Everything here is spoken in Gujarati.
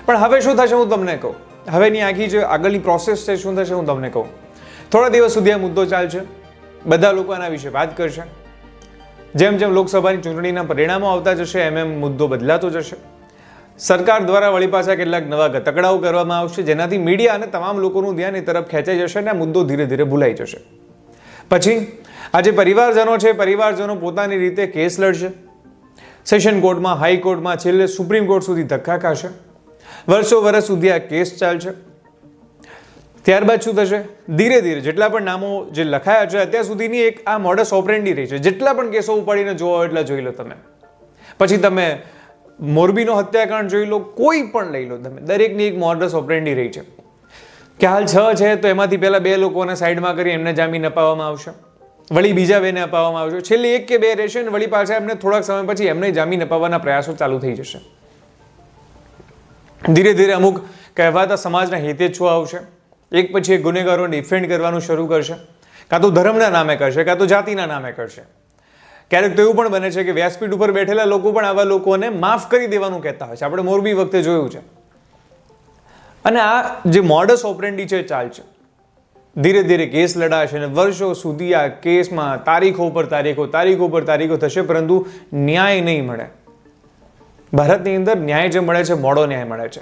પણ હવે શું થશે હું તમને કહું. હવેની આખી જે આગળની પ્રોસેસ છે શું થશે હું તમને કહું. થોડા દિવસ સુધી આ મુદ્દો ચાલશે, બધા લોકો આના વિશે વાત કરશે. જેમ જેમ લોકસભાની ચૂંટણીના પરિણામો આવતા જશે એમ મુદ્દો બદલાતો જશે. સરકાર દ્વારા વળી પાછા કેટલાક નવા ગતકડાઓ કરવામાં આવશે, જેનાથી મીડિયા અને તમામ લોકોનું ધ્યાન એ તરફ ખેંચાઈ જશે અને આ મુદ્દો ધીરે ધીરે ભૂલાઈ જશે. પછી આ જે પરિવારજનો છે, પરિવારજનો પોતાની રીતે કેસ લડશે, સેશન કોર્ટમાં, હાઈકોર્ટમાં, છેલ્લે સુપ્રીમ કોર્ટ સુધી ધક્કા ખાશે. વર્ષો સુધી આ કેસ ચાલશે. ત્યારબાદ શું થશે? ધીરે ધીરે જેટલા પણ નામો જે લખાયા છે અત્યાર સુધીની એક આ મોડસ ઓપરેન્ડી રહી છે. જેટલા પણ કેસો ઉપાડીને જોવા એટલા જોઈ લો તમે. પછી તમે મોરબીનો હત્યાકાંડ જોઈ લો, કોઈ પણ લઈ લો તમે, દરેકની એક મોડસ ઓપરેન્ડી રહી છે કે હાલ 6 છે તો એમાંથી પહેલા 2 લોકોને સાઈડમાં કરી એમને જામીન અપાવવામાં આવશે, વળી બીજા 2ને અપાવવામાં આવશે, છેલ્લે 1 કે 2 રહેશે ને વળી પાછા એમને થોડાક સમય પછી એમને જામીન અપાવવાના પ્રયાસો ચાલુ થઈ જશે. ધીરે ધીરે અમુક કહેવાતા સમાજના હિતેચ્છુઓ આવશે, એક પછી એક ગુનેગારોને ડિફેન્ડ કરવાનું શરૂ કરશે. કાં તો ધર્મના નામે કરશે, કાં તો જાતિના નામે કરશે. ક્યારેક તો એવું પણ બને છે કે વ્યાસપીઠ ઉપર બેઠેલા લોકો પણ આવા લોકોને માફ કરી દેવાનું કહેતા હોય છે. આપણે મોરબી વખતે જોયું છે. અને આ જે મોડસ ઓપરેન્ડી છે ચાલશે. ધીરે ધીરે કેસ લડાશે અને વર્ષો સુધી આ કેસમાં તારીખો પર તારીખો થશે, પરંતુ ન્યાય નહીં મળે. ભારતની અંદર ન્યાય જે મળે છે મોડો ન્યાય મળે છે.